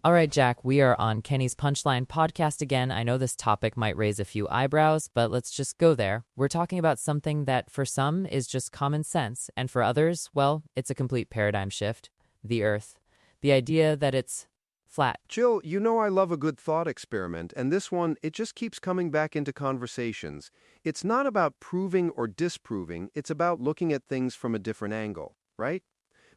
All right, Jack, we are on Kenny's Punchline podcast again. I know this topic might raise a few eyebrows, but let's just go there. We're talking about something that for some is just common sense, and for others, well, it's a complete paradigm shift. The Earth. The idea that it's flat. Jill, you know I love a good thought experiment, and this one, it just keeps coming back into conversations. It's not about proving or disproving, it's about looking at things from a different angle, right?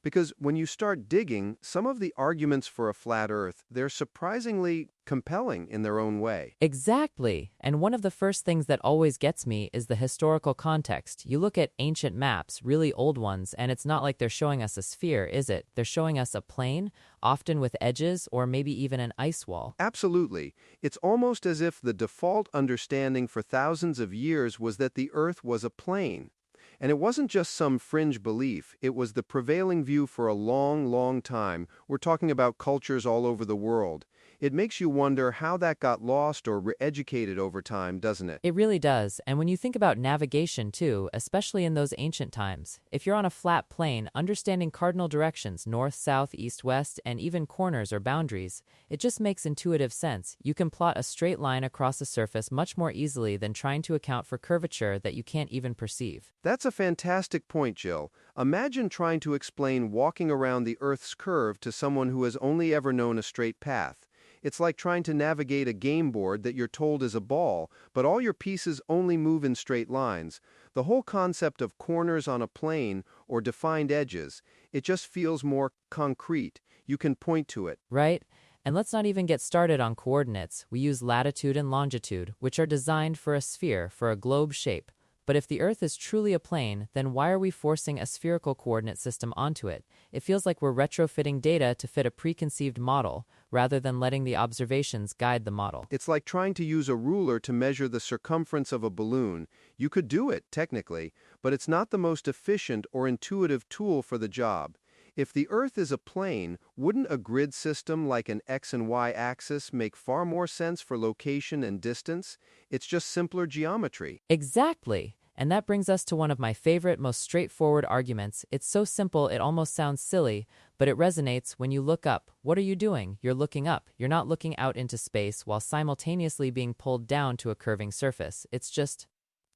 Because when you start digging, some of the arguments for a flat Earth, they're surprisingly compelling in their own way. Exactly. And one of the first things that always gets me is the historical context. You look at ancient maps, really old ones, and it's not like they're showing us a sphere, is it? They're showing us a plane, often with edges or maybe even an ice wall. Absolutely. It's almost as if the default understanding for thousands of years was that the Earth was a plane. And it wasn't just some fringe belief, it was the prevailing view for a long, long time. We're talking about cultures all over the world. It makes you wonder how that got lost or re-educated over time, doesn't it? It really does. And when you think about navigation too, especially in those ancient times, if you're on a flat plane, understanding cardinal directions, north, south, east, west, and even corners or boundaries, it just makes intuitive sense. You can plot a straight line across a surface much more easily than trying to account for curvature that you can't even perceive. That's a fantastic point, Jill. Imagine trying to explain walking around the Earth's curve to someone who has only ever known a straight path. It's like trying to navigate a game board that you're told is a ball, but all your pieces only move in straight lines. The whole concept of corners on a plane or defined edges, it just feels more concrete. You can point to it. Right? And let's not even get started on coordinates. We use latitude and longitude, which are designed for a sphere, for a globe shape. But if the Earth is truly a plane, then why are we forcing a spherical coordinate system onto it? It feels like we're retrofitting data to fit a preconceived model, rather than letting the observations guide the model. It's like trying to use a ruler to measure the circumference of a balloon. You could do it, technically, but it's not the most efficient or intuitive tool for the job. If the Earth is a plane, wouldn't a grid system like an X and Y axis make far more sense for location and distance? It's just simpler geometry. Exactly. And that brings us to one of my favorite, most straightforward arguments. It's so simple it almost sounds silly, but it resonates when you look up. What are you doing? You're looking up. You're not looking out into space while simultaneously being pulled down to a curving surface. It's just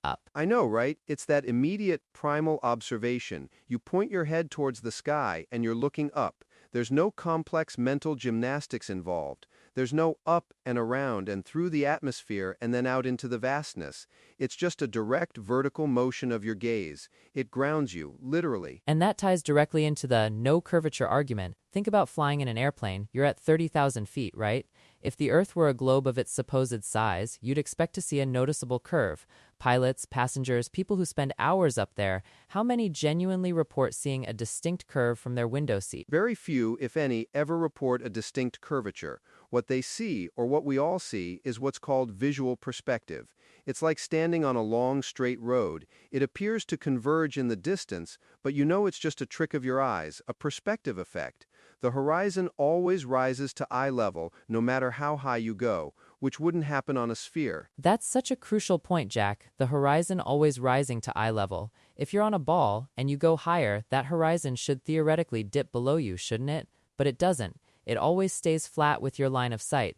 up. I know, right? It's that immediate primal observation. You point your head towards the sky and you're looking up. There's no complex mental gymnastics involved. There's no up and around and through the atmosphere and then out into the vastness. It's just a direct vertical motion of your gaze. It grounds you, literally. And that ties directly into the no curvature argument. Think about flying in an airplane. You're at 30,000 feet, right? If the Earth were a globe of its supposed size, you'd expect to see a noticeable curve. Pilots, passengers, people who spend hours up there, how many genuinely report seeing a distinct curve from their window seat? Very few, if any, ever report a distinct curvature. What they see, or what we all see, is what's called visual perspective. It's like standing on a long, straight road. It appears to converge in the distance, but you know it's just a trick of your eyes, a perspective effect. The horizon always rises to eye level, no matter how high you go, which wouldn't happen on a sphere. That's such a crucial point, Jack. The horizon always rising to eye level. If you're on a ball and you go higher, that horizon should theoretically dip below you, shouldn't it? But it doesn't. It always stays flat with your line of sight.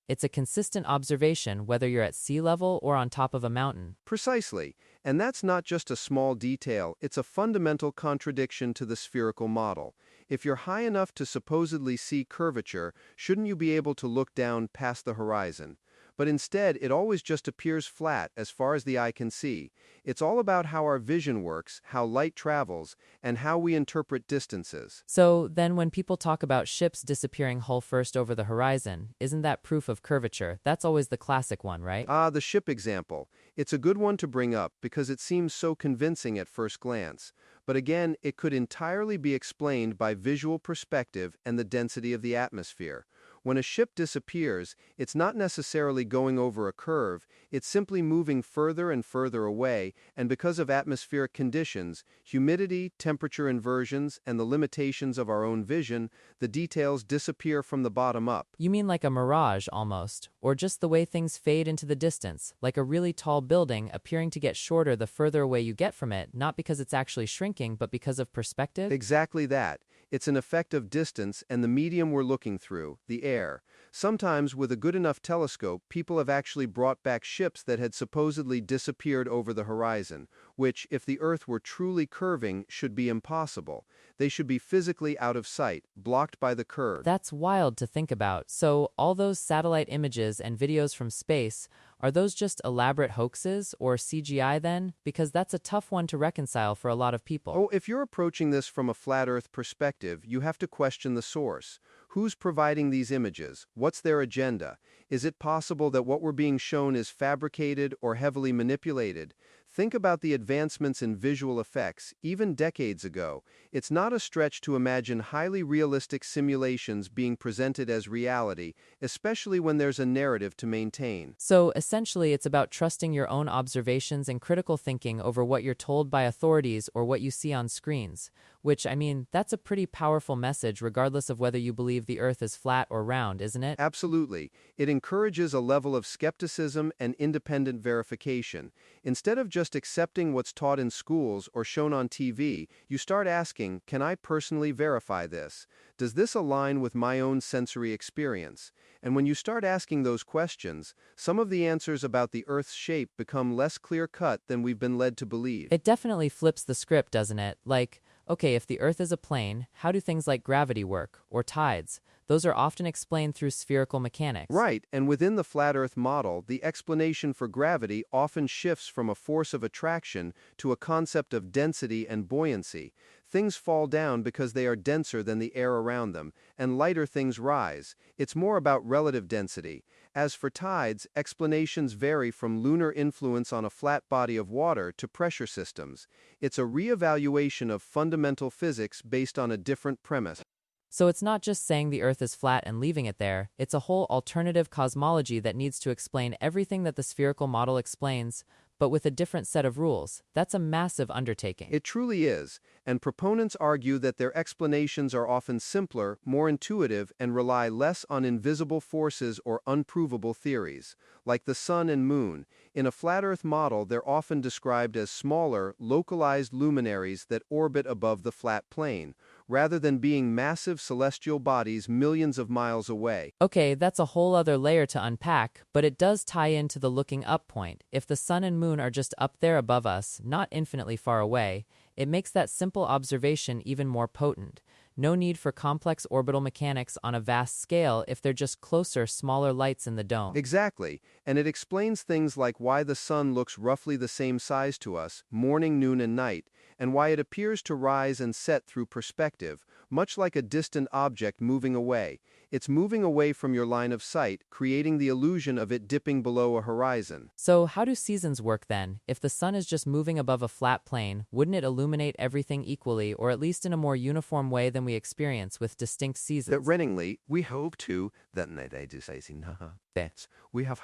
It's a consistent observation whether you're at sea level or on top of a mountain. Precisely. And that's not just a small detail, it's a fundamental contradiction to the spherical model. If you're high enough to supposedly see curvature, shouldn't you be able to look down past the horizon? But instead, it always just appears flat as far as the eye can see. It's all about how our vision works, how light travels, and how we interpret distances. So then when people talk about ships disappearing hull first over the horizon, isn't that proof of curvature? That's always the classic one, right? The ship example. It's a good one to bring up because it seems so convincing at first glance. But again, it could entirely be explained by visual perspective and the density of the atmosphere. When a ship disappears, it's not necessarily going over a curve, it's simply moving further and further away, and because of atmospheric conditions, humidity, temperature inversions, and the limitations of our own vision, the details disappear from the bottom up. You mean like a mirage, almost, or just the way things fade into the distance, like a really tall building appearing to get shorter the further away you get from it, not because it's actually shrinking, but because of perspective? Exactly that. It's an effect of distance and the medium we're looking through, the air. Sometimes, with a good enough telescope, people have actually brought back ships that had supposedly disappeared over the horizon, which, if the Earth were truly curving, should be impossible. They should be physically out of sight, blocked by the curve. That's wild to think about. So, all those satellite images and videos from space, are those just elaborate hoaxes or CGI then? Because that's a tough one to reconcile for a lot of people. Oh, if you're approaching this from a flat Earth perspective, you have to question the source. Who's providing these images? What's their agenda? Is it possible that what we're being shown is fabricated or heavily manipulated? Think about the advancements in visual effects, even decades ago. It's not a stretch to imagine highly realistic simulations being presented as reality, especially when there's a narrative to maintain. So, essentially, it's about trusting your own observations and critical thinking over what you're told by authorities or what you see on screens. Which, I mean, that's a pretty powerful message regardless of whether you believe the Earth is flat or round, isn't it? Absolutely. It encourages a level of skepticism and independent verification. Instead of just accepting what's taught in schools or shown on TV, you start asking, can I personally verify this? Does this align with my own sensory experience? And when you start asking those questions, some of the answers about the Earth's shape become less clear-cut than we've been led to believe. It definitely flips the script, doesn't it? Like, okay, if the Earth is a plane, how do things like gravity work, or tides? Those are often explained through spherical mechanics. Right, and within the flat Earth model, the explanation for gravity often shifts from a force of attraction to a concept of density and buoyancy. Things fall down because they are denser than the air around them, and lighter things rise. It's more about relative density. As for tides, explanations vary from lunar influence on a flat body of water to pressure systems. It's a re-evaluation of fundamental physics based on a different premise. So it's not just saying the Earth is flat and leaving it there, it's a whole alternative cosmology that needs to explain everything that the spherical model explains, but with a different set of rules. That's a massive undertaking. It truly is, and proponents argue that their explanations are often simpler, more intuitive, and rely less on invisible forces or unprovable theories. Like the sun and moon, in a flat Earth model they're often described as smaller, localized luminaries that orbit above the flat plane, rather than being massive celestial bodies millions of miles away. Okay, that's a whole other layer to unpack, but it does tie into the looking up point. If the sun and moon are just up there above us, not infinitely far away, it makes that simple observation even more potent. No need for complex orbital mechanics on a vast scale if they're just closer, smaller lights in the dome. Exactly, and it explains things like why the sun looks roughly the same size to us, morning, noon, and night, and why it appears to rise and set through perspective, much like a distant object moving away. It's moving away from your line of sight, creating the illusion of it dipping below a horizon. So how do seasons work then? If the sun is just moving above a flat plane, wouldn't it illuminate everything equally, or at least in a more uniform way than we experience with distinct seasons? That Renningly, we hope to, that they do say, that we have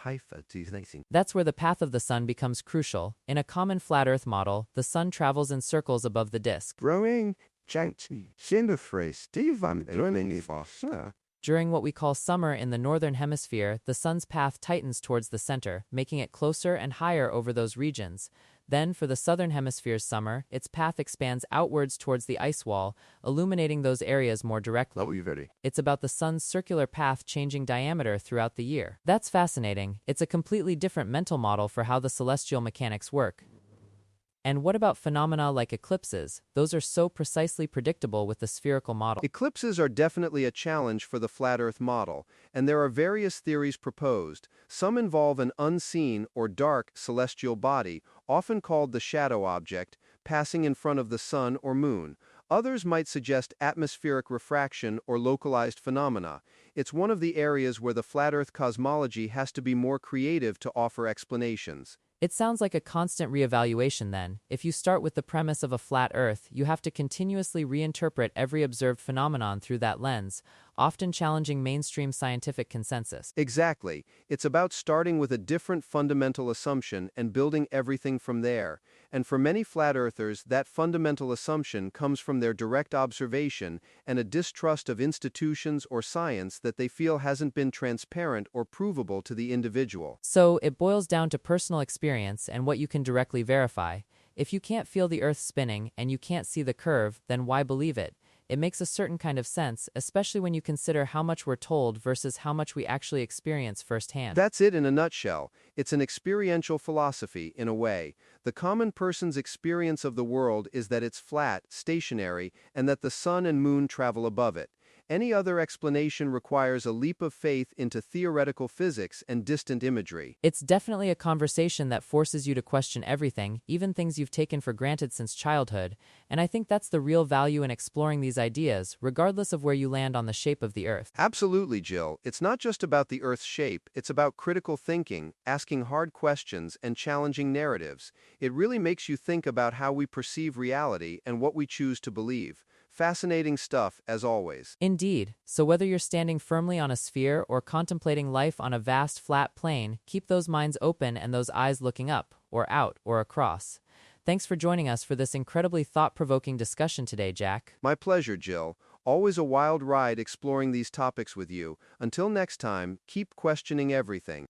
That's where the path of the sun becomes crucial. In a common flat Earth model, the sun travels in circles above the disk. Growing, During what we call summer in the northern hemisphere, the sun's path tightens towards the center, making it closer and higher over those regions. Then, for the southern hemisphere's summer, its path expands outwards towards the ice wall, illuminating those areas more directly. It's about the sun's circular path changing diameter throughout the year. That's fascinating. It's a completely different mental model for how the celestial mechanics work. And what about phenomena like eclipses? Those are so precisely predictable with the spherical model. Eclipses are definitely a challenge for the flat Earth model, and there are various theories proposed. Some involve an unseen or dark celestial body, often called the shadow object, passing in front of the sun or moon. Others might suggest atmospheric refraction or localized phenomena. It's one of the areas where the flat Earth cosmology has to be more creative to offer explanations. It sounds like a constant reevaluation then. If you start with the premise of a flat Earth, you have to continuously reinterpret every observed phenomenon through that lens, often challenging mainstream scientific consensus. Exactly. It's about starting with a different fundamental assumption and building everything from there. And for many flat earthers, that fundamental assumption comes from their direct observation and a distrust of institutions or science that they feel hasn't been transparent or provable to the individual. So it boils down to personal experience and what you can directly verify. If you can't feel the Earth spinning and you can't see the curve, then why believe it? It makes a certain kind of sense, especially when you consider how much we're told versus how much we actually experience firsthand. That's it in a nutshell. It's an experiential philosophy, in a way. The common person's experience of the world is that it's flat, stationary, and that the sun and moon travel above it. Any other explanation requires a leap of faith into theoretical physics and distant imagery. It's definitely a conversation that forces you to question everything, even things you've taken for granted since childhood, and I think that's the real value in exploring these ideas, regardless of where you land on the shape of the Earth. Absolutely, Jill. It's not just about the Earth's shape, it's about critical thinking, asking hard questions, and challenging narratives. It really makes you think about how we perceive reality and what we choose to believe. Fascinating stuff, as always. Indeed, so whether you're standing firmly on a sphere or contemplating life on a vast flat plane, keep those minds open and those eyes looking up, or out, or across. Thanks for joining us for this incredibly thought-provoking discussion today, Jack. My pleasure, Jill. Always a wild ride exploring these topics with you. Until next time, keep questioning everything.